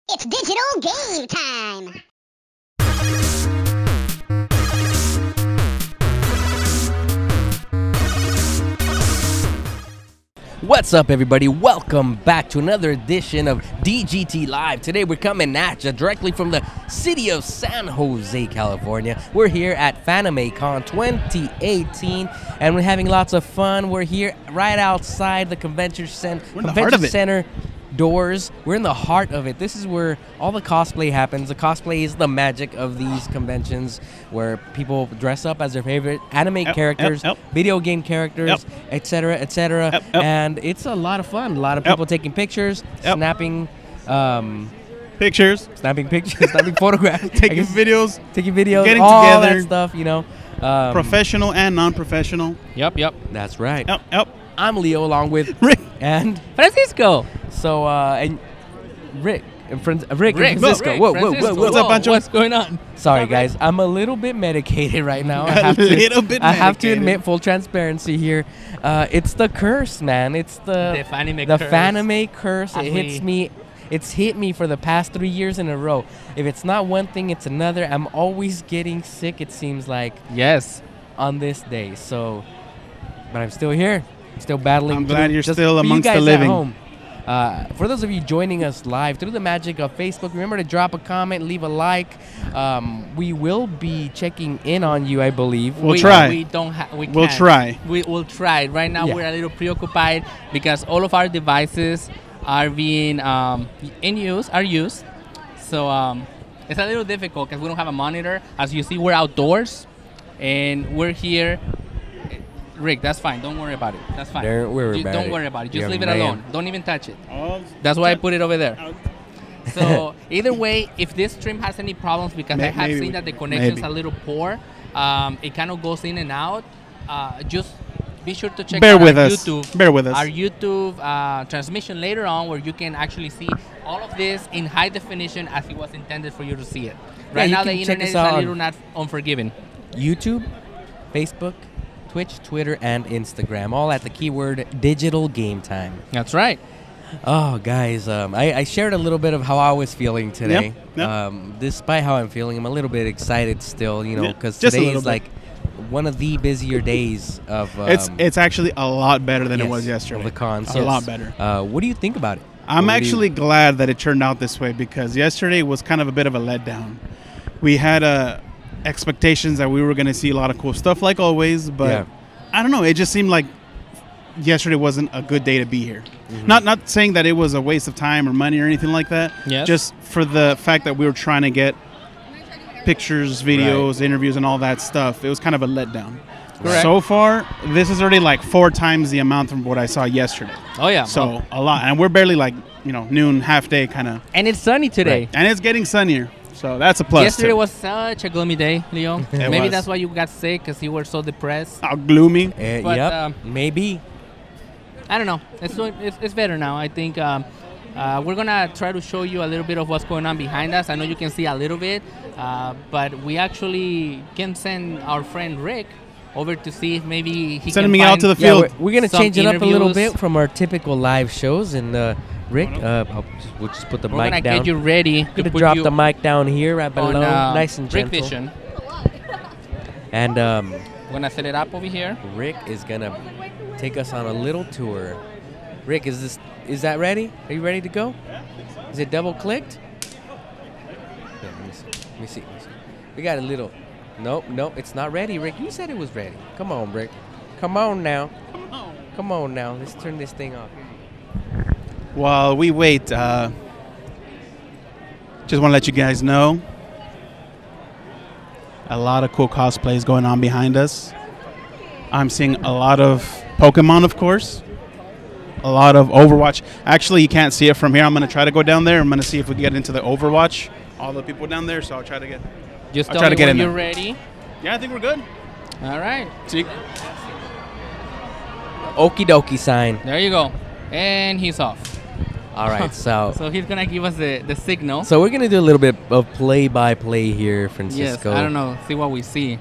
It's digital game time! What's up, everybody? Welcome back to another edition of DGT Live. Today we're coming at you directly from the city of San Jose, California. We're here at Fanime Con 2018 and we're having lots of fun. We're here right outside the convention center doors. We're in the heart of it. This is where all the cosplay happens. The cosplay is the magic of these conventions, where people dress up as their favorite anime characters, video game characters, etc., etc. And it's a lot of fun. A lot of people taking pictures, snapping pictures, snapping photographs, taking videos, getting all together, that stuff, you know. Professional and non-professional. Yep. That's right. Yep. I'm Leo, along with Rick and Francisco. So, and Rick and Francisco. Whoa. What's up, Pancho? What's going on? Sorry, guys. I'm a little bit medicated right now. I have to admit, full transparency here. It's the curse, man. It's the Fanime curse. It hits me. It's hit me for the past 3 years in a row. If it's not one thing, it's another. I'm always getting sick, it seems like. Yes. On this day. So, but I'm still here. Still battling. I'm glad you're still amongst the living. At home. For those of you joining us live through the magic of Facebook, remember to drop a comment, leave a like. We will be checking in on you, I believe. We'll try. We'll try. We'll try. Right now, we're a little preoccupied because all of our devices are being used. So it's a little difficult because we don't have a monitor. As you see, we're outdoors, and we're here. Rick, that's fine. Don't worry about it. That's fine. Don't worry about it. Just leave it alone. Don't even touch it. That's why I put it over there. So either way, if this stream has any problems, because I have seen that the connection's a little poor, it kind of goes in and out. Just be sure to check out our YouTube transmission later on, where you can actually see all of this in high definition as it was intended for you to see it. Right now, the internet is a little not unforgiving. YouTube, Facebook, Twitch, Twitter, and Instagram, all at the keyword digital game time. That's right. Oh, guys, I shared a little bit of how I was feeling today. Yep. Despite how I'm feeling, I'm a little bit excited still, you know, because today is like one of the busier days of... it's actually a lot better than it was yesterday. Of the con. A lot better. What do you think about it? I'm actually glad that it turned out this way, because yesterday was kind of a bit of a letdown. We had expectations that we were going to see a lot of cool stuff like always, but I don't know, it just seemed like yesterday wasn't a good day to be here. Not saying that it was a waste of time or money or anything like that, just for the fact that we were trying to get pictures, videos, interviews, and all that stuff. It was kind of a letdown. Correct. So far, this is already like 4 times the amount from what I saw yesterday. Oh yeah. So a lot, and we're barely like, noon, half day kind of. And it's sunny today. And it's getting sunnier. So that's a plus. Yesterday was such a gloomy day, Leo. Maybe that's why you got sick, because you were so depressed. How gloomy. But, maybe. I don't know. It's better now. I think we're going to try to show you a little bit of what's going on behind us. I know you can see a little bit, but we actually can send our friend Rick over to see if maybe he send me out to the field. We're going to change it up a little bit from our typical live shows, and Rick, we'll just put the mic down. We're going to get you ready. We're going to drop the mic down here right below, nice and gentle. Rick Vision. And we're going to set it up over here. Rick is going to take us on a little tour. Rick, is that ready? Are you ready to go? Is it double clicked? Yeah, let me see. We got a little... Nope, it's not ready, Rick. You said it was ready. Come on, Rick. Come on now. Come on now. Let's turn this thing off. While we wait, just want to let you guys know, a lot of cool cosplays going on behind us. I'm seeing a lot of Pokemon, of course. A lot of Overwatch. Actually, you can't see it from here. I'm going to try to go down there. I'm going to see if we can get into the Overwatch. All the people down there, so I'll try to get... Just tell me when you're ready. Yeah, I think we're good. All right. See? Okie dokie sign. There you go. And he's off. All right, so... So he's going to give us the signal. So we're going to do a little bit of play-by-play here, Francisco. Yes, I don't know. See what we see.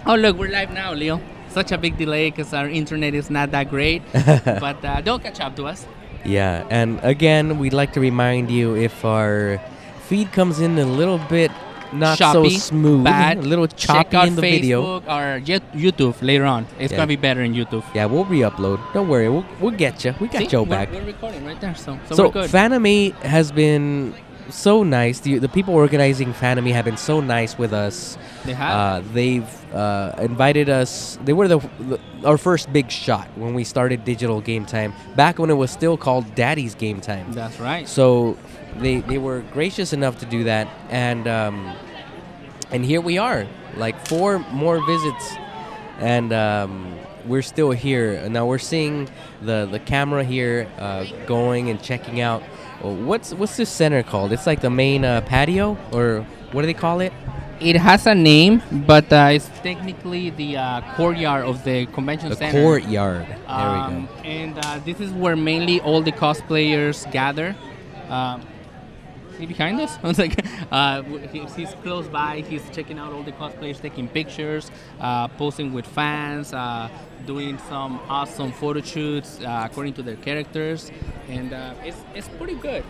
Oh, look, we're live now, Leo. Such a big delay because our internet is not that great. But they'll catch up to us. Yeah, and again, we'd like to remind you if our feed comes in a little bit not Choppy, so smooth, bad, a little check choppy out in the Facebook video. or YouTube later on. It's Yeah. gonna be better in YouTube. Yeah, we'll re-upload. Don't worry, we'll get you. We got See, your back. We're recording right there, so So we're good. Fanime has been so nice. The people organizing Fanime have been so nice with us. They have. They've invited us. They were our first big shot when we started Digital Game Time, back when it was still called Daddy's Game Time. That's right. So they were gracious enough to do that, and here we are, like 4 more visits, and we're still here. Now we're seeing the camera here going and checking out. What's this center called? It's like the main patio, or what do they call it? It has a name, but it's technically the courtyard of the convention The center. courtyard. There we go. And this is where mainly all the cosplayers gather. See behind us? I was like, he's close by. He's checking out all the cosplayers, taking pictures, posing with fans, doing some awesome photo shoots according to their characters, and it's pretty good.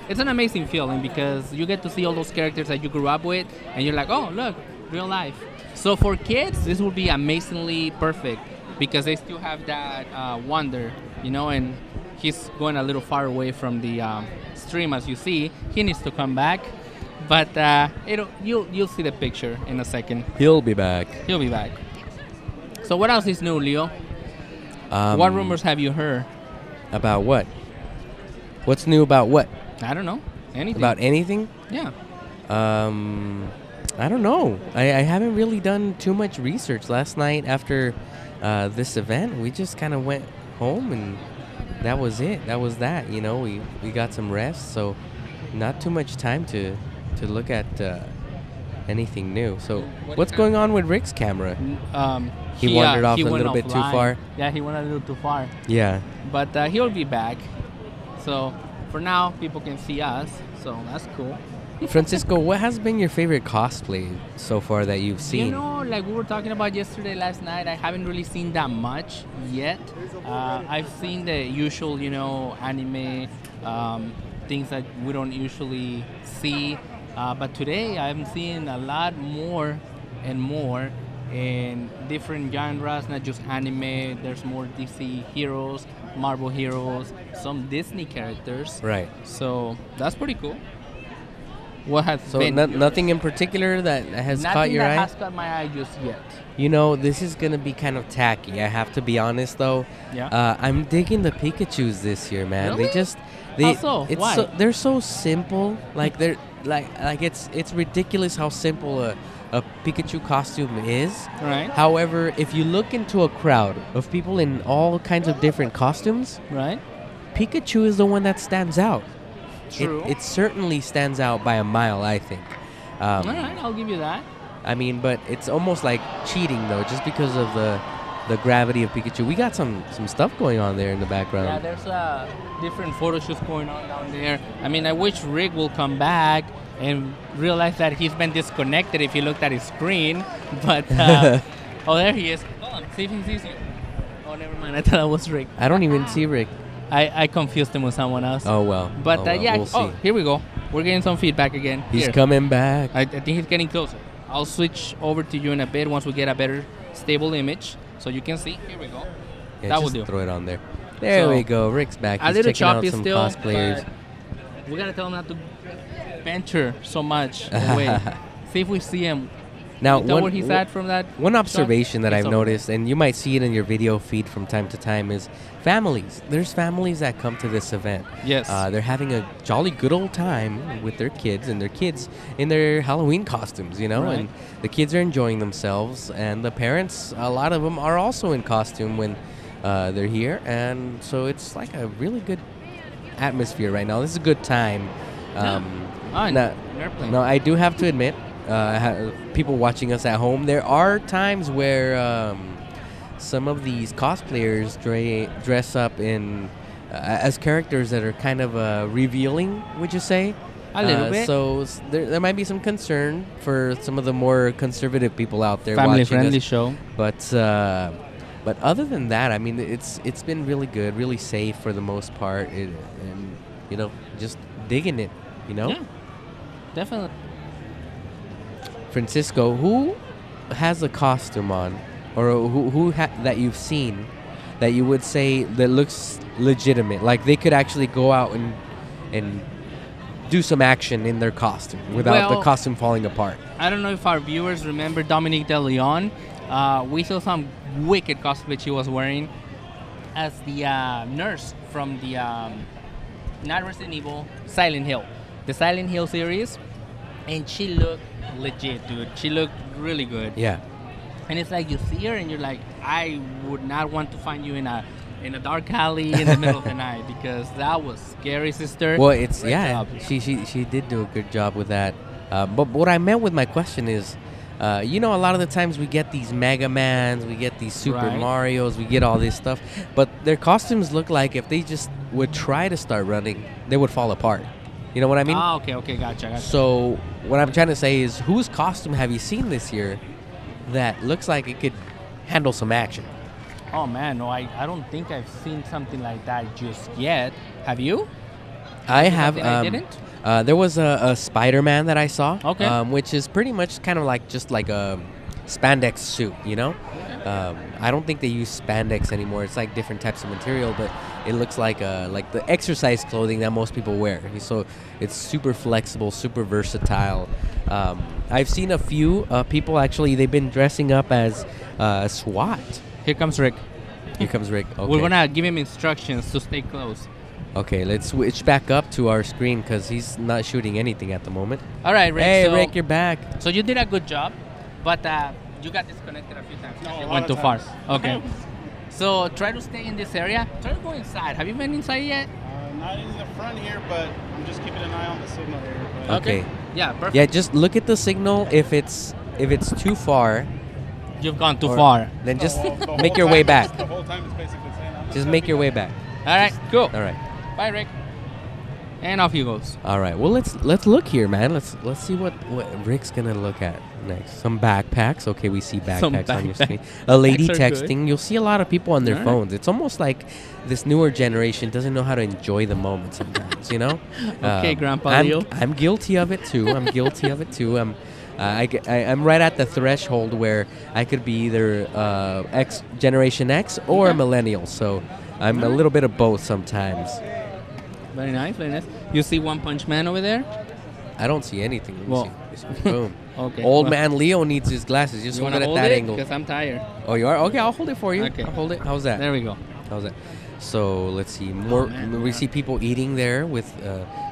It's an amazing feeling because you get to see all those characters that you grew up with, and you're like, oh look, real life. So for kids, this will be amazingly perfect because they still have that wonder, and he's going a little far away from the stream, as you see. He needs to come back, but you'll see the picture in a second. He'll be back. He'll be back. So what else is new, Leo? What rumors have you heard? About what? What's new about what? I don't know. Anything. About anything? Yeah. I don't know. I haven't really done too much research. Last night after this event, we just kind of went home and that was it. That was that. We got some rest, so not too much time to look at anything new. So what's going on with Rick's camera? He wandered off a little bit too far. Yeah, he went a little too far. Yeah. But he'll be back. So for now, people can see us. So that's cool. Francisco, what has been your favorite cosplay so far that you've seen? Like we were talking about last night, I haven't really seen that much yet. I've seen the usual, anime things that we don't usually see. But today I'm seeing a lot more and more in different genres, not just anime. There's more DC heroes, Marvel heroes, some Disney characters. Right. So that's pretty cool. What has So been nothing in particular that has caught your eye? Nothing that has caught my eye just yet. This is going to be kind of tacky. I have to be honest, though. Yeah. I'm digging the Pikachus this year, man. Really? How so? Why? They're so simple. Like they're like it's ridiculous how simple a Pikachu costume is. Right. However, if you look into a crowd of people in all kinds of different costumes, Right. Pikachu is the one that stands out. True. It certainly stands out by a mile, I think. All right, I'll give you that. I mean, but it's almost like cheating, though, just because of the gravity of Pikachu. We got some stuff going on there in the background. Yeah, there's different photo shoots going on down there. I mean, I wish Rick will come back and realize that he's been disconnected if you looked at his screen. But, oh, there he is. Hold on, see if he sees you. Oh, never mind. I thought it was Rick. I don't even see Rick. I confused him with someone else. Oh, well. But, Oh, well, yeah. we'll see. Here we go. We're getting some feedback again. He's Here. coming back. I think he's getting closer. I'll switch over to you in a bit once we get a better stable image so you can see. Here we go. Yeah, that will just do. throw it on there. There So, we go. Rick's back. A He's little checking out choppy some still, cosplayers. but we gotta tell him not to venture so much away. See if we see him. Now, Tell where he's at from that. one shot? observation that It's I've over noticed, and you might see it in your video feed from time to time, is families. There's families that come to this event. Yes. They're having a jolly good old time with their kids, and their kids in their Halloween costumes, Right. and the kids are enjoying themselves, and the parents, a lot of them are also in costume when they're here, and so it's like a really good atmosphere right now. This is a good time. On now, airplane. no, I do have to admit, people watching us at home, there are times where some of these cosplayers dress up in as characters that are kind of revealing, would you say? A little bit. So there might be some concern for some of the more conservative people out there Family watching friendly us. show. But But other than that, I mean, it's been really good, really safe for the most part, and just digging it. Yeah, definitely. Francisco, who has a costume on, or that you've seen that you would say that looks legitimate, like they could actually go out and do some action in their costume without the costume falling apart? I don't know if our viewers remember Dominique De Leon. We saw some wicked cosplay she was wearing as the nurse from the not Resident Evil, Silent Hill, the Silent Hill series, and she looked legit, dude. She looked really good. Yeah. And it's like you see her and you're like, I would not want to find you in a dark alley in the middle of the night, because that was scary, sister. Well, Great job. she did do a good job with that. But what I meant with my question is, a lot of the times we get these Mega Mans, we get these Super Right. Marios, we get all this stuff, but their costumes look like if they just would try to start running, they would fall apart. You know what I mean? Okay, gotcha. So what I'm trying to say is, whose costume have you seen this year that looks like it could handle some action? Oh man, no, I don't think I've seen something like that just yet. Have you? I have. I didn't? There was a Spider-Man that I saw. Okay. Which is pretty much kind of like just like a spandex suit, I don't think they use spandex anymore. It's like different types of material, but it looks like the exercise clothing that most people wear. So it's super flexible, super versatile. I've seen a few people actually. They've been dressing up as SWAT. Here comes Rick. Here comes Rick. Okay. We're gonna give him instructions to stay close. Okay, let's switch back up to our screen because he's not shooting anything at the moment. All right, Rick. Hey, Rick, you're back. So you did a good job, but you got disconnected a few times. No, You a went lot too of far. times. Okay. So try to stay in this area. Try to go inside. Have you been inside yet? Not in the front here, but I'm just keeping an eye on the signal here. But Okay. Yeah, perfect. Yeah, just look at the signal. If it's too far, You've gone too or- far. then just The whole make your time way it's- back. The whole time it's basically saying, I'm Just not make your way stopping. back. All right, cool. All right. Bye, Rick. And off he goes. All right. Well, let's look here, man. Let's see what Rick's gonna look at next. Some backpacks. Okay, we see backpacks on your screen. A lady Backpacks are good. texting. You'll see a lot of people on their All right. phones. It's almost like this newer generation doesn't know how to enjoy the moment sometimes. Okay, Grandpa Leo. I'm guilty of it too. I'm right at the threshold where I could be either Generation X or a millennial. So I'm a little bit of both sometimes. Very nice, very nice. You see One Punch Man over there? I don't see anything. Let me Well. see. Boom. Okay. Old well, man Leo needs his glasses. Just You hold want it to at hold that it? angle. Because I'm tired. Oh, you are? Okay, I'll hold it for you. Okay. I'll hold it. How's that? There we go. How's that? So let's see. More. man. We see people eating there with.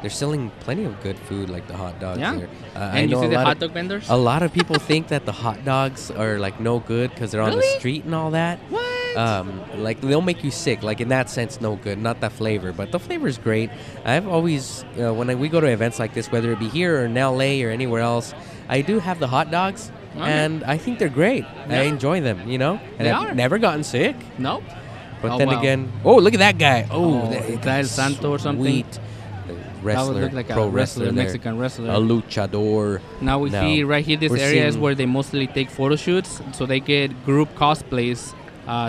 They're selling plenty of good food, like the hot dogs. Yeah. There. And you see the hot dog vendors? A lot of people think that the hot dogs are like no good because they're on the Really? street and all that. What? Like they'll make you sick. Like in that sense, no good. Not the flavor, but the flavor is great. I've always, we go to events like this, whether it be here or in LA or anywhere else, I do have the hot dogs, Okay. and I think they're great. Yeah. I enjoy them. And They I've are. never gotten sick. Nope. But Oh, then wow. again, oh look at that guy! Oh, Oh, that is guy's that El Santo or something? Sweet. Wrestler, That would look like pro a wrestler, there. Mexican wrestler. A luchador. Now we see right here, this We're area is seeing- where they mostly take photo shoots. So they get group cosplays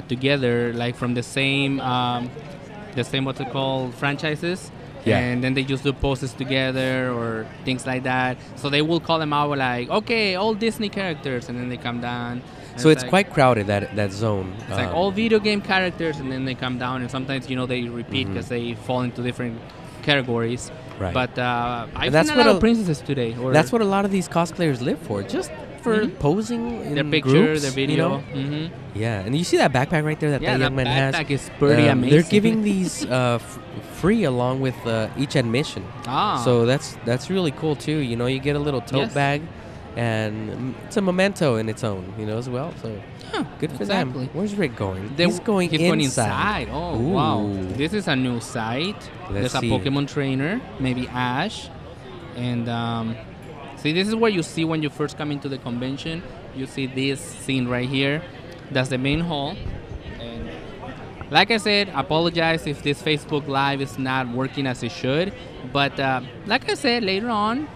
together, like from the same what's it called, franchises. Yeah. And then they just do poses together or things like that. So they will call them out like, okay, all Disney characters, and then they come down. And So it's like, quite crowded, that zone. It's like all video game characters, and then they come down, and sometimes they repeat because they fall into different categories. Right. But I've that's seen a what lot a- of princesses today. Or That's what a lot of these cosplayers live for, just for Mhm. posing in their picture, groups, their video. Mm-hmm. Yeah, and you see that backpack right there that Yeah, the young that man has. backpack is pretty amazing. They're giving these free along with each admission. Ah. So that's really cool too. You get a little tote Yes. bag, and it's a memento in its own, as well. So good for exactly. them. Where's Rick going? They- He's going inside. Oh, wow. Ooh. This is a new site. Let's There's see. a Pokemon trainer, maybe Ash. And see, this is what you see when you first come into the convention. You see this scene right here. That's the main hall. And like I said, apologize if this Facebook Live is not working as it should. But like I said, later on,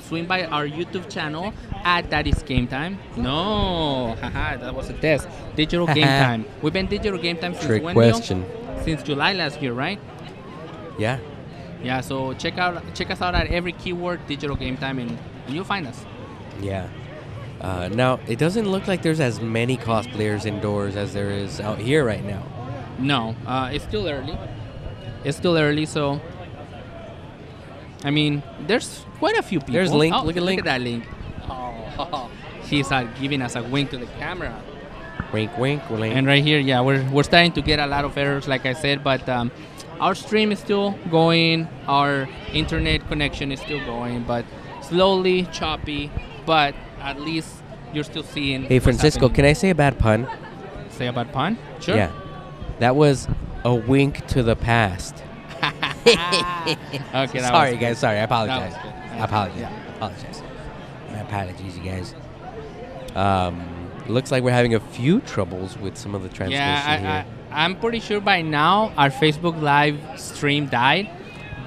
swing by our YouTube channel at That Is Game Time. No, haha, that was a test. Digital Game Time. We've been Digital Game Time since Trick when, question. Neil? Since July last year, right? Yeah. Yeah, so check us out at every keyword Digital Game Time, and you'll find us. Yeah. Now, it doesn't look like there's as many cosplayers indoors as there is out here right now. No, it's still early. It's still early, so I mean, there's quite a few people. There's Link. Oh, Look at Link. Look at that Link. Oh, he's giving us a wink to the camera. Wink, wink, Link. And right here, yeah, we're starting to get a lot of errors, like I said, but our stream is still going. Our internet connection is still going, but slowly, choppy. But at least you're still seeing. Hey, Francisco, can I say a bad pun? Say a bad pun? Sure. Yeah. That was a wink to the past. Okay. Sorry, guys. Sorry. I apologize. That was good. I apologize. Yeah. Apologize. My apologies, you guys. Looks like we're having a few troubles with some of the transmission here. I'm pretty sure by now our Facebook Live stream died.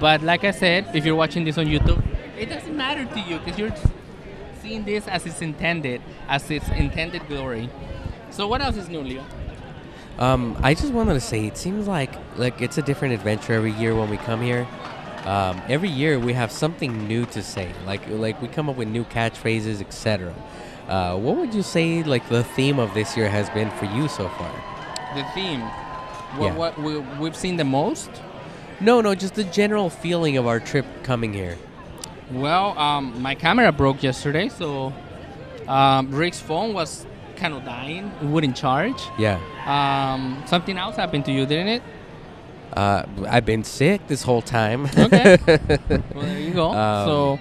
But like I said, if you're watching this on YouTube, it doesn't matter to you because you're seeing this as its intended glory. So what else is new, Leo? I just wanted to say, it seems like it's a different adventure every year when we come here. Every year we have something new to say. Like we come up with new catchphrases, etc. What would you say like the theme of this year has been for you so far? The theme. Yeah. What we've seen the most? No, just the general feeling of our trip coming here. Well, my camera broke yesterday, so Rick's phone was kind of dying. It wouldn't charge. Yeah. Something else happened to you, didn't it? I've been sick this whole time. Okay. Well, there you go. So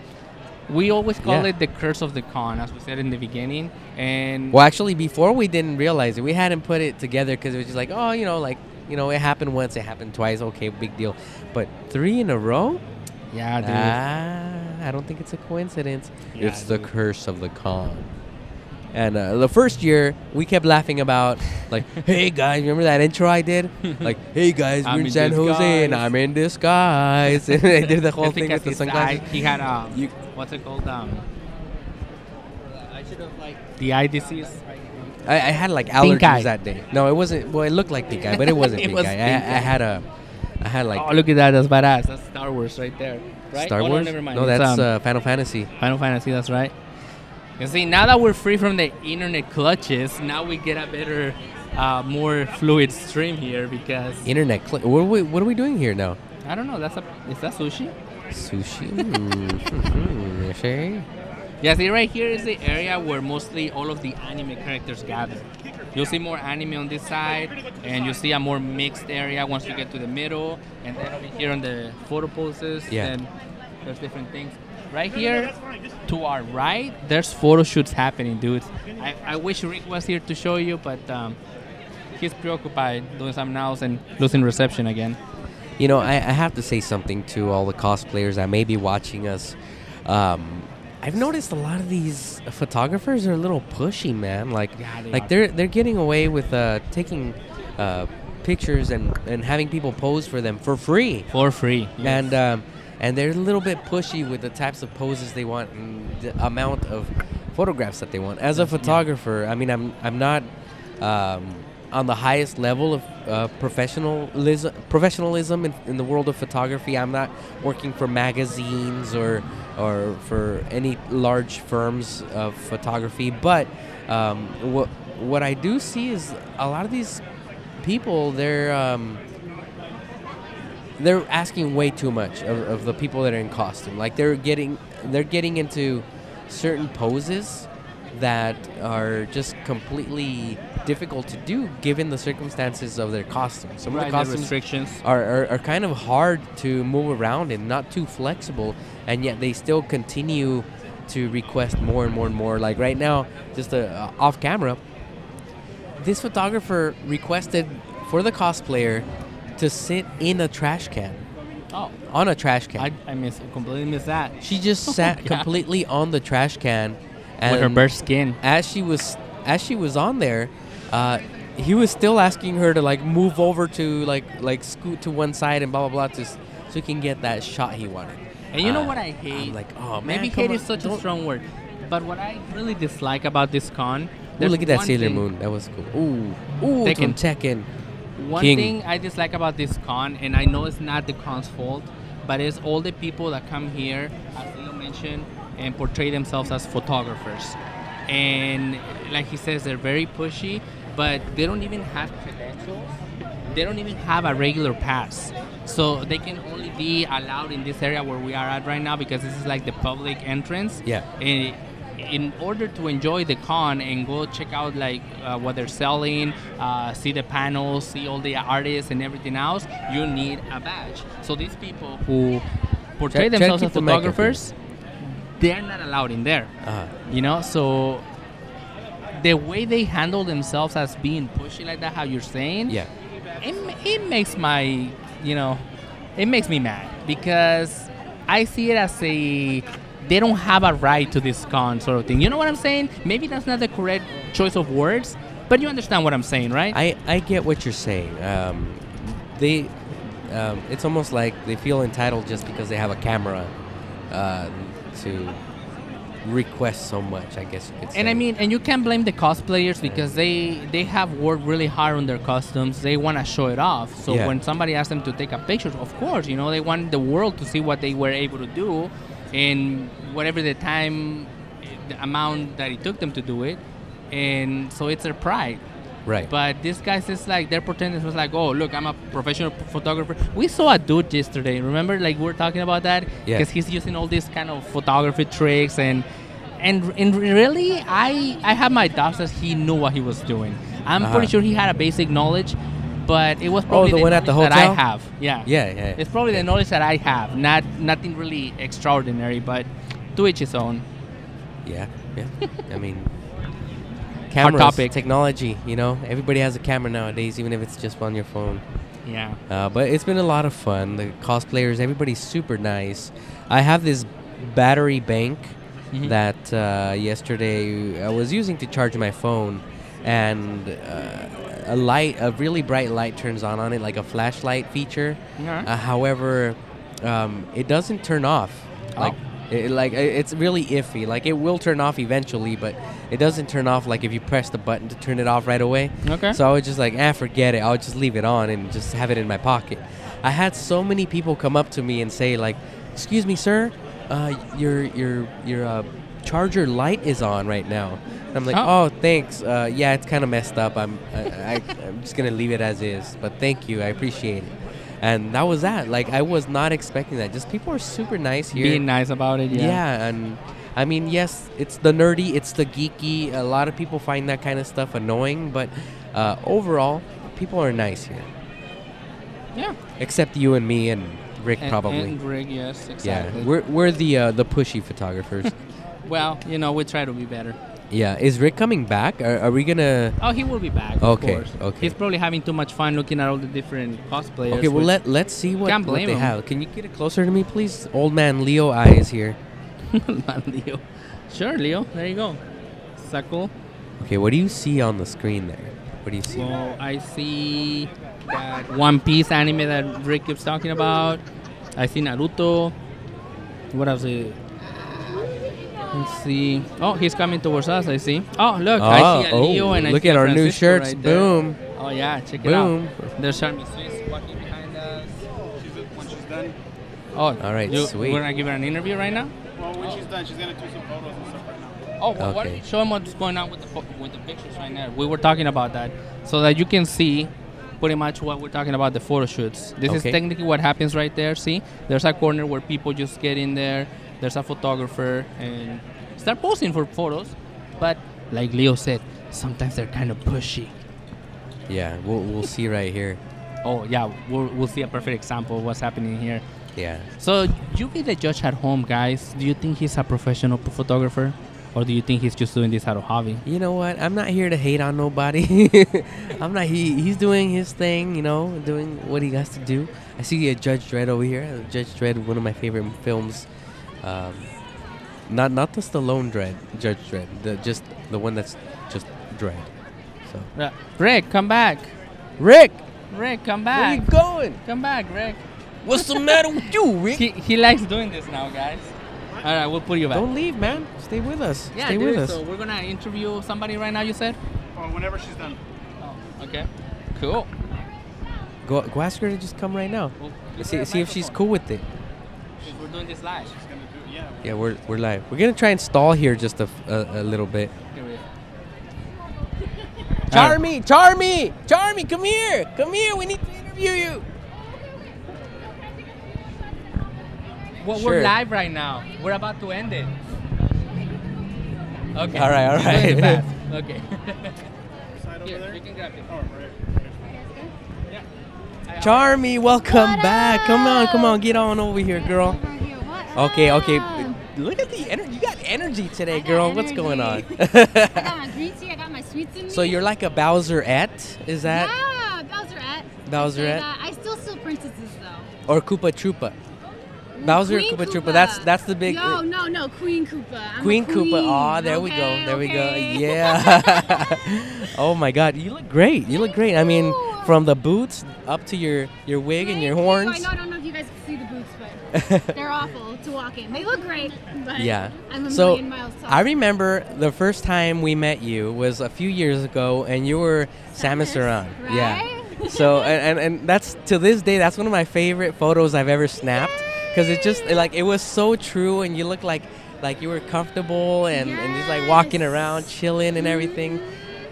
we always call yeah. it the curse of the con, as we said in the beginning. And Well, actually, before we didn't realize it. We hadn't put it together because it was just like, oh, it happened once, it happened twice. Okay, big deal. But 3 in a row? yeah, dude. I don't think it's a coincidence. Yeah, It's the dude. curse of the con. And the first year, we kept laughing about, like, hey, guys, remember that intro I did? Like, hey, guys, I'm we're in in San Jose, and disguise. I'm in disguise. And I did the whole It's thing because with the his sunglasses. eye, he had You- what's it called? I should have the eye disease. I had, like, Pink eye. allergies that day. No, it wasn't. Well, it looked like pink eye, but it wasn't It pink was eye. pink eye. I had, like, Oh, look at that! That's badass. That's Star Wars right there. Right? Star Oh, Wars? No, never mind. No, It's, that's Final Fantasy. Final Fantasy. That's right. You see, now that we're free from the internet clutches, now we get a better, more fluid stream here because What are we doing here now? I don't know. Is that sushi? Sushi? Sure. Yeah, see, right here is the area where mostly all of the anime characters gather. You'll see more anime on this side, and you'll see a more mixed area once you get to the middle. And then over here on the photo poses, Yeah. then there's different things. Right here, to our right, there's photo shoots happening, dude. I wish Rick was here to show you, but he's preoccupied doing something else and losing reception again. You know, I have to say something to all the cosplayers that may be watching us. I've noticed a lot of these photographers are a little pushy, man. Like they're getting away with taking pictures and having people pose for them for free. For free. Yes. And they're a little bit pushy with the types of poses they want and the amount of photographs that they want. As a photographer, I mean, I'm not on the highest level of professionalism in the world of photography. I'm not working for magazines or for any large firms of photography. But what I do see is a lot of these people, they're asking way too much of the people that are in costume. Like they're getting into certain poses that are just completely difficult to do given the circumstances of their costumes. Some of the costumes restrictions are kind of hard to move around and not too flexible, and yet they still continue to request more and more and more. Like right now, just off camera, this photographer requested for the cosplayer to sit in a trash can. Oh, on a trash can. I completely missed that. She just sat completely on the trash can, and with her bare skin. As she was on there, he was still asking her to like move over to like scoot to one side and blah blah blah, so so he can get that shot he wanted. And you know what I hate? I'm like, oh man, maybe hate is such a strong word, but what I really dislike about this con. Ooh, look at that Sailor Moon. That was cool. Ooh, from Tekken. One thing I dislike about this con, and I know it's not the con's fault, but it's all the people that come here, as Leo mentioned, and portray themselves as photographers. And like he says, they're very pushy, but they don't even have credentials. They don't even have a regular pass. So they can only be allowed in this area where we are at right now because this is like the public entrance. Yeah. And in order to enjoy the con and go check out like what they're selling, see the panels, see all the artists and everything else, you need a badge. So these people who portray themselves as photographers, they're not allowed in there. You know, so the way they handle themselves as being pushy like that, how you're saying, yeah, it makes my, it makes me mad because I see it as they don't have a right to this con sort of thing. You know what I'm saying? Maybe that's not the correct choice of words, but you understand what I'm saying, right? I get what you're saying. It's almost like they feel entitled just because they have a camera to request so much, I guess you could say. And I mean, and you can't blame the cosplayers because they have worked really hard on their costumes. They want to show it off. So when somebody asks them to take a picture, of course, they want the world to see what they were able to do in whatever the amount that it took them to do it. And so it's their pride. Right. But these guys, it's like they're pretending it's like, oh, look, I'm a professional photographer. We saw a dude yesterday. Remember, like we were talking about that? Yeah. Because he's using all these kind of photography tricks and really, I have my doubts that he knew what he was doing. I'm pretty sure he had a basic knowledge, but it was probably the one at the hotel that I have. Yeah. It's probably the knowledge that I have. Nothing really extraordinary, but to each his own. Yeah. I mean, cameras, topic. technology, everybody has a camera nowadays, even if it's just on your phone. Yeah. But it's been a lot of fun. The cosplayers, everybody's super nice. I have this battery bank that yesterday I was using to charge my phone, and a really bright light turns on it, like a flashlight feature. However, it doesn't turn off. It's really iffy. Like, it will turn off eventually, but it doesn't turn off like if you press the button to turn it off right away. Okay. So I was just like, forget it. I'll just leave it on and just have it in my pocket. I had so many people come up to me and say, like, "Excuse me, sir, your charger light is on right now." And I'm like, "Oh, thanks. Yeah, it's kind of messed up. I'm just gonna leave it as is. But thank you. I appreciate it." And that was that. Like, I was not expecting that. Just people are super nice here. Being nice about it, yeah. Yeah, and I mean, yes, it's the nerdy, it's the geeky. A lot of people find that kind of stuff annoying, but overall, people are nice here. Yeah. Except you and me and Rick, probably. And Rick, yes, exactly. Yeah, we're the pushy photographers. Well, we try to be better. Yeah, is Rick coming back? Are we gonna? Oh, he will be back. Okay, of course. okay. He's probably having too much fun looking at all the different cosplayers. Okay, well let's see what they him. have. Can you get it closer to me, please? Old man Leo eyes here. Not Leo. Sure, Leo. There you go. Is that cool? Okay, what do you see on the screen there? What do you see? Well, I see that One Piece anime that Rick keeps talking about. I see Naruto. What else? Let's see. Oh, he's coming towards us, I see. Oh, look. I see a Leo and I look see at our Francisco new shirts. right there. Boom. Oh, yeah. Check Boom. it out. There's Charmy Swiss walking behind us. When she's done. Oh, all right, sweet. We're going to give her an interview right now? Well, when she's done, she's going to do some photos and stuff right now. Oh, well, okay. show him what's going on with the pictures right now. We were talking about that so that you can see pretty much what we're talking about, the photo shoots. This is technically what happens right there. See, there's a corner where people just get in there. There's a photographer and start posing for photos. But like Leo said, sometimes they're kind of pushy. Yeah, we'll see right here. Oh, yeah, we'll see a perfect example of what's happening here. Yeah. So you be the judge at home, guys. Do you think he's a professional photographer? Or do you think he's just doing this out of hobby? You know what? I'm not here to hate on nobody. I'm not. He's doing his thing, doing what he has to do. I see a Judge Dredd over here. Judge Dredd, one of my favorite films. Not the Stallone Dredd, Judge Dredd. Just the one that's just Dredd. So. Rick, come back. Rick, Rick, come where back. you going? Come back, Rick. What's the matter with you, Rick? He likes doing this now, guys. All right, we'll put you back. Don't leave, man. Stay with us. Yeah, Stay dude, with us. So we're gonna interview somebody right now. You said? Or whenever she's done. Oh, okay. Cool. Go ask her to just come right now. Well, See if she's cool with it. We're doing this live. Yeah, we're live. We're gonna try and stall here just a little bit. Here we go. Charmy, come here. We need to interview you. Well, Sure. we're live right now. We're about to end it. Okay. All right. Doing it fast. Okay. Side over Here, there? you can grab it. Oh, right. Yeah. Charmy, welcome What back. Come up? on, get on over here, girl. Over here. What Okay. up? Look at the energy. You got energy today, I got girl. What's going on? energy. I got my green tea. I got my sweets in me. So you're like a Bowserette, is that? Yeah, Bowserette. Bowserette? I still steal princesses though. Or Koopa Troopa? Bowser, Queen Koopa Troopa. That's the big. No, Queen Koopa. I'm a Queen Koopa. Oh, there we go. There we go. Yeah. Oh my God, you look great. You look great. I mean, from the boots up to your wig and your horns. I don't know if you guys can see the boots, but they're awful to walk in. They look great, but Yeah. I'm a So million miles tall. I remember the first time we met you was a few years ago, and you were Samus Aran. right? Yeah. So and that's to this day that's one of my favorite photos I've ever snapped because it just like it was so true, and you look like you were comfortable and just like walking around, chilling and everything.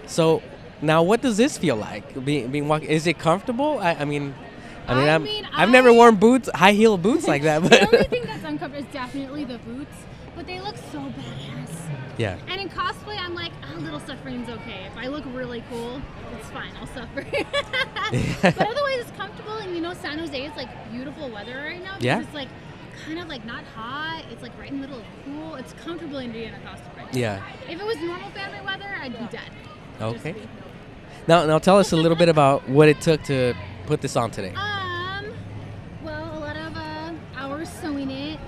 So now, what does this feel like? Being walking? Is it comfortable? I've never worn boots, high heel boots like that. The But only thing that's uncomfortable is definitely the boots, but they look so badass. yeah. And in cosplay, I'm like, a little suffering's okay. If I look really cool, it's fine. I'll suffer. But otherwise, it's comfortable. And you know, San Jose is like beautiful weather right now. Because Yeah. It's like kind of like not hot. It's like right in the middle of cool. It's comfortable in Indiana costume right now. Yeah. If it was normal family weather, I'd be dead. Okay. Just be- Now tell us a little bit about what it took to put this on today. Well, a lot of hours sewing it.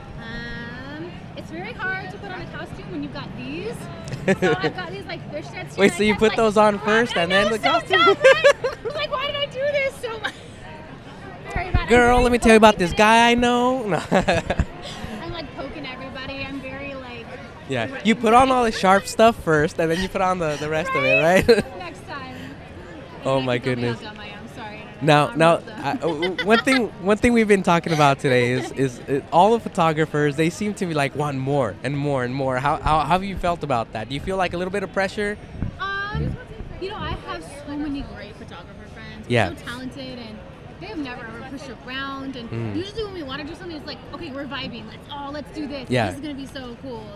It's very hard to put on a costume when you've got these. So I've got these like fish nets here. Wait, I so you kept, put like, those on I first and then know, the so costume? dumb, right? I was like, why did I do this so much? Sorry about it. Girl, let me tell you about this guy I know. No. I'm like poking everybody. I'm very like. Yeah, you put on all the sharp stuff first, and then you put on the rest of it, right? Next time. Oh And my I can go goodness. back on my own, sorry. Now, I'm now, awesome. one thing we've been talking about today is all the photographers. They seem to be like want more and more and more. How have you felt about that? Do you feel like a little bit of pressure? You know, I have so many great photographer friends. Yeah. So talented, and they have never ever pushed around. And usually when we want to do something, it's like, okay, we're vibing. Let's do this. Yeah. This is gonna be so cool.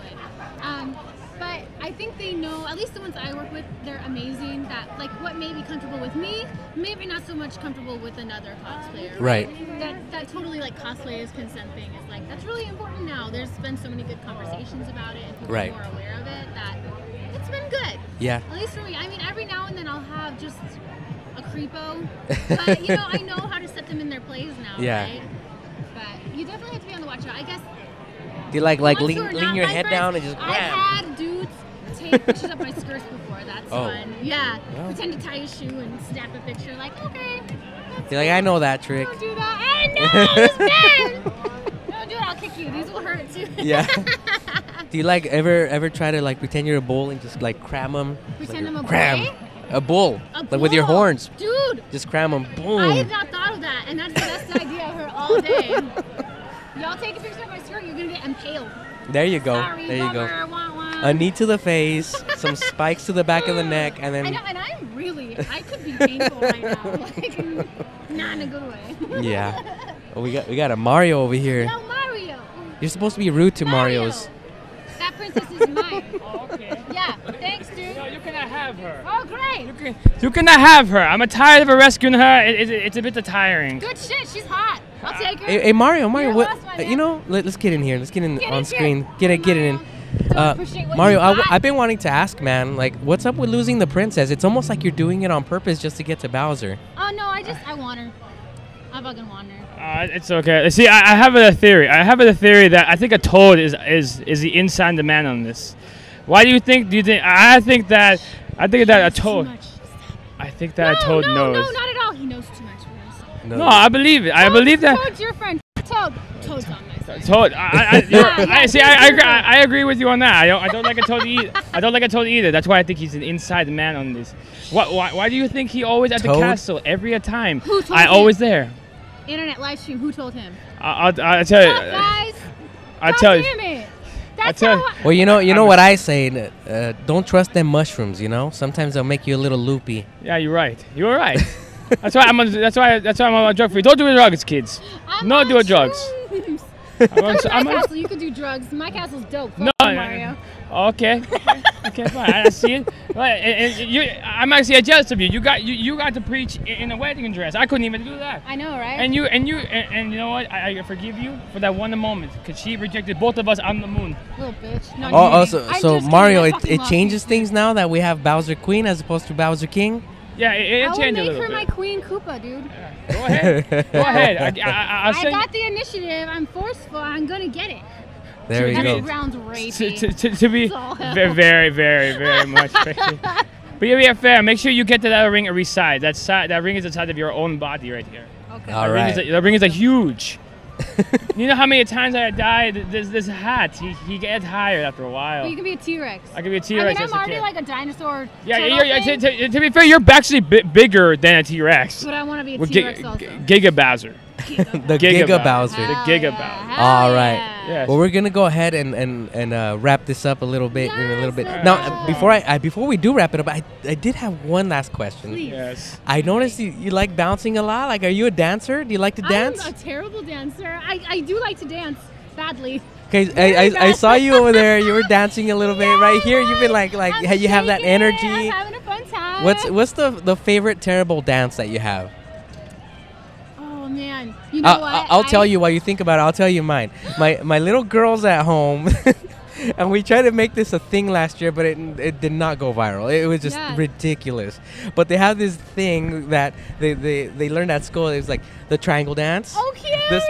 And, but I think they know, at least the ones I work with, they're amazing. That like what may be comfortable with me, maybe not so much comfortable with another cosplayer. Right. That totally like cosplay is consent thing is like that's really important now. There's been so many good conversations about it, and people Right. are more aware of it. That it's been good. Yeah. At least for me. I mean, every now and then I'll have just a creepo, but you know, I know how to set them in their place now, Yeah. right? But you definitely have to be on the watch out. I guess. Do you like ones who lean are not your my head friends, down and just I've bam? had dudes take pictures of my skirts before. That's Oh. fun. Yeah. Well. Pretend to tie a shoe and snap a picture. Like, okay. That's You're like, I know that trick. Don't do that. I know. It's bad. Don't do it. I'll kick you. These will hurt too. Yeah. Do you like ever try to like pretend you're a bull and just like cram them? Pretend I'm a cram. boy? A bull. A Like with your bull. horns. Dude. Just cram them. Boom. I have not thought of that, and that's the best idea I heard all day. Y'all take a picture of my skirt, you're gonna get impaled. There you go. Sorry, There you go. bummer, wah, wah. A knee to the face, some spikes to the back of the neck, and I then know, and I could be painful right now, like not in a good way. yeah. Oh, we got a Mario over here. No, Mario. You're supposed to be rude to Mario. Marios. That princess is mine. Oh, okay. Yeah, thanks, dude. No, you cannot have her. Oh, great. You cannot have her. I'm tired of her rescuing her. It's a bit tiring. Good shit. She's hot. I'll take her. Hey, Mario, You're what? the last one, You man. know, let's get in here. Let's get in Get on in screen. here. Get it in. Don't appreciate what Mario, you got. I've been wanting to ask, man. Like, what's up with losing the princess? It's almost like you're doing it on purpose just to get to Bowser. Oh no, I want her. I fucking want her. It's okay. See, I have a theory. That I think a toad is the inside the man on this. Why do you think? I think that a He knows toad. too much. I think that a toad no, knows. No, not at all. He knows too much for us. No, I believe it. I believe that. Toad's your friend. Toad's on my side. Toad. I agree with you on that. I don't like a Toad either. I don't like a Toad either. That's why I think he's an inside man on this. Why do you think he always at the castle every time? Who told I him? always there. Internet live stream. Who told him? I'll tell you. Stop, guys. I'll tell you. Damn it. That's tell how you. Well, you know what I say. Don't trust them mushrooms. You know, sometimes they'll make you a little loopy. Yeah, you're right. You're right. That's why I'm on a drug free. Don't do drugs, kids. No, do drugs. My castle, you could do drugs. My castle's dope. Fuck you, Mario. Okay, fine. I see it. I'm actually jealous of you. You got to preach in a wedding dress. I couldn't even do that. I know, right? And you know what? I forgive you for that one moment because she rejected both of us on the moon. Little bitch. No, so Mario, it changes things now that we have Bowser Queen as opposed to Bowser King. Yeah, it I changed a will little make her bit. my Queen Koopa, dude. Yeah. Go ahead. Go ahead. I got the initiative. I'm forceful. I'm gonna get it. There we go. Rounds rapey. To be very, very, very much. But yeah, fair. Make sure you get to that ring every side. That ring is the side of your own body right here. Okay. All right. That ring is huge. You know how many times I died? This hat, he gets tired after a while. Well, you can be a T-Rex. I can be a T-Rex. I mean, I'm already like a dinosaur. Yeah. To be fair, you're actually bigger than a T-Rex. But I want to be a T-Rex also. Giga Bowser. The Giga Bowser. The Giga Bowser. All right. Yes. Well, we're gonna go ahead and wrap this up a little bit in a little bit. Now, before we do wrap it up, I did have one last question. Please. Yes. I noticed you like bouncing a lot. Like, are you a dancer? Do you like to dance? I'm a terrible dancer. I do like to dance badly. Okay, I saw you over there. You were dancing a little bit right here. You've been like you have that energy. I'm having a fun time. What's the favorite terrible dance that you have? Oh man, you know what? I'll tell you while you think about it. I'll tell you mine. My little girl's at home, and we tried to make this a thing last year, but it did not go viral. It was just ridiculous. But they have this thing that they learned at school. It was like the triangle dance. Oh, cute. The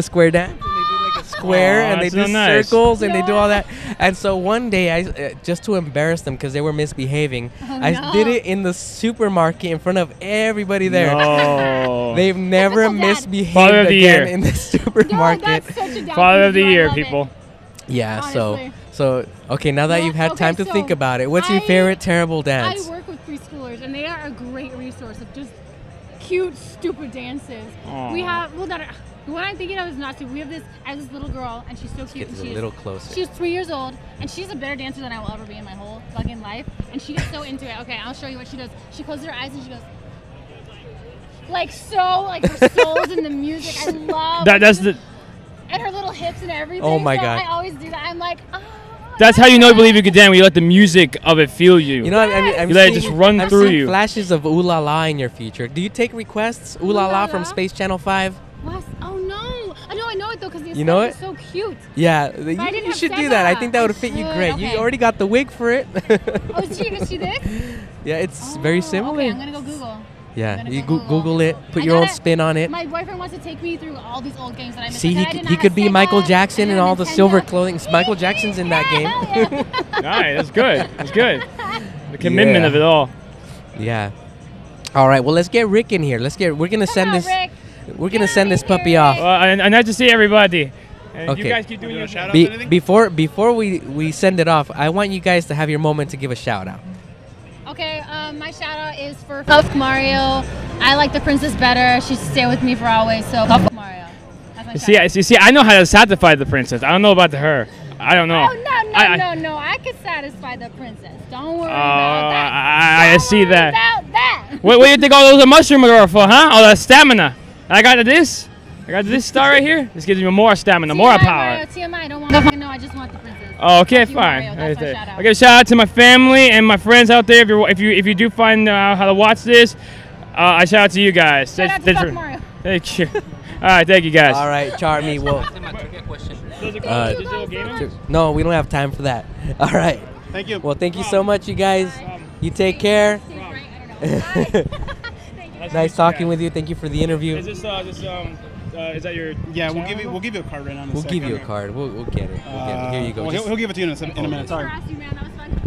square dance. And they do like a square, and they do circles, and they do all that. And so one day, I just to embarrass them because they were misbehaving, I did it in the supermarket in front of everybody there. No. They've never misbehaved again in the supermarket. No, that's such a dad Father of the thing. year, people. Yeah, Honestly. so okay, now that you've had time to think about it, what's your favorite terrible dance? I work with preschoolers, and they are a great resource of just cute, stupid dances. Aww. We have, what I'm thinking of is not stupid. We have this little girl, and she's so cute. Get a little closer. She's 3 years old, and she's a better dancer than I will ever be in my whole fucking life. And she gets so into it. Okay, I'll show you what she does. She closes her eyes and she goes, her soul's in the music. I love and her little hips and everything. Oh my God. I always do that. I'm like, oh. That's how you know you believe you can dance, when you let the music of it feel you. You know, I'm you let it just run through you. Flashes of Ooh La La in your future. Do you take requests? Ooh La La from Space Channel 5? What? Oh no! I know it though because you know is so cute. Yeah, you should do that. I think that would fit you great. Okay. You already got the wig for it. Oh, is she this? Yeah, it's very similar. Okay, I'm gonna go Google. Yeah, you Google it. Put your own spin on it. My boyfriend wants to take me through all these old games that I missed. See, he could be Michael Jackson and all the silver clothing. Michael Jackson's in that game. Nice, that's good. That's good. The commitment of it all. Yeah. All right. Well, let's get Rick in here. We're gonna send this. Rick. We're gonna send this puppy off. I nice to see everybody. And Okay. you guys keep doing your shout out. Before we send it off, I want you guys to have your moment to give a shout out. Okay, my shout out is for Love Mario. I like the princess better. She stay with me for always. So Love Mario. That's my shout out. See, I know how to satisfy the princess. I don't know about her. I don't know. Oh no! I can satisfy the princess. Don't worry about that. I see that. About that. What do you think all those mushrooms are for, huh? All that stamina. I got this star right here. This gives me more stamina, more power. Mario, TMI, I don't want to know. I just want the princess. Oh, okay, Thank you, fine. Mario. That's my shout out. I give a shout out to my family and my friends out there. If you do find how to watch this, I shout out to you guys. Shout out to Fuck Mario. Thank you. All right, thank you guys. All right, Charmy. Well, no, we don't have time for that. All right. Thank you. Well, thank you so much, you guys. You take care. Nice talking with you. Thank you for the interview. Is this is that your? Yeah, we'll give you a card right now. We'll give you a card. We'll get it. Here you go. Well, he'll give it to you in a minute. Sorry.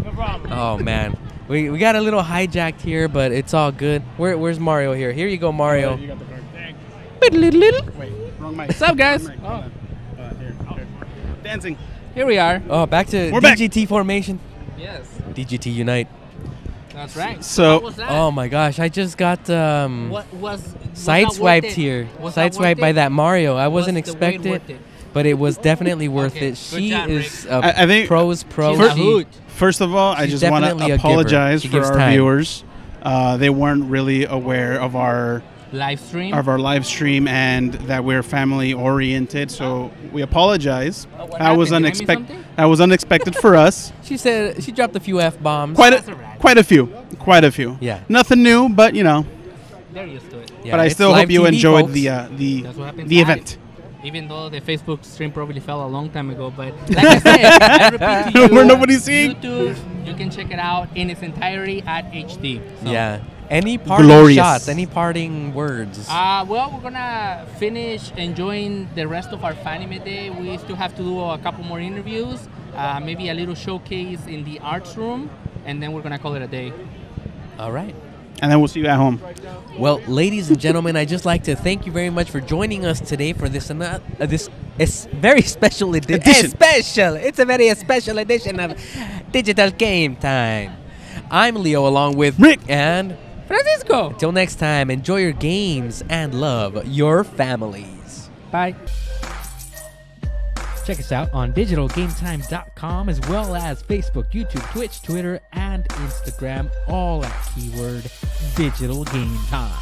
No problem. Oh man, we got a little hijacked here, but it's all good. Where's Mario here? Here you go, Mario. You got the card. Thank Wait, wrong mic. What's up, guys? Wrong mic. Hold on. Here. Dancing. Here we are. Oh, back to We're back. DGT formation. Yes, DGT Unite. that's right. So- How was that? Oh my gosh, I just got What was sideswiped here. Sideswiped by that Mario. I wasn't expecting it, but it was definitely worth Okay, it. good She job, is I think- pro's pro. She's a She- hoot. First of all, I She's just want definitely to a giver. apologize She for gives our time. viewers. They weren't really aware of our Live stream. live stream and that we're family oriented. So we apologize. What That was happened? Did I miss unexpected. something? That was unexpected for us. She said she dropped a few f-bombs. That's all right. Quite a few. Yeah. Nothing new, but you know. They're used to it. Yeah, but I it's still live hope you TV, enjoyed folks. That's what happens the live. event. Even though the Facebook stream probably fell a long time ago, but like I said, I repeat to you, Where nobody's seeing. YouTube, you can check it out in its entirety at HD. So, Yeah. Any parting Glorious. shots? Any parting words? Well, we're gonna finish enjoying the rest of our Fanime Day. We still have to do a couple more interviews, maybe a little showcase in the arts room, and then we're gonna call it a day. All right. And then we'll see you at home. Well, ladies and gentlemen, I'd just like to thank you very much for joining us today for this very special edition. Special! It's a very special edition of Digital Game Time. I'm Leo along with Rick and Francisco! until next time, enjoy your games and love your families. Bye. Check us out on digitalgametime.com as well as Facebook, YouTube, Twitch, Twitter, and Instagram, all at keyword Digital Game Time.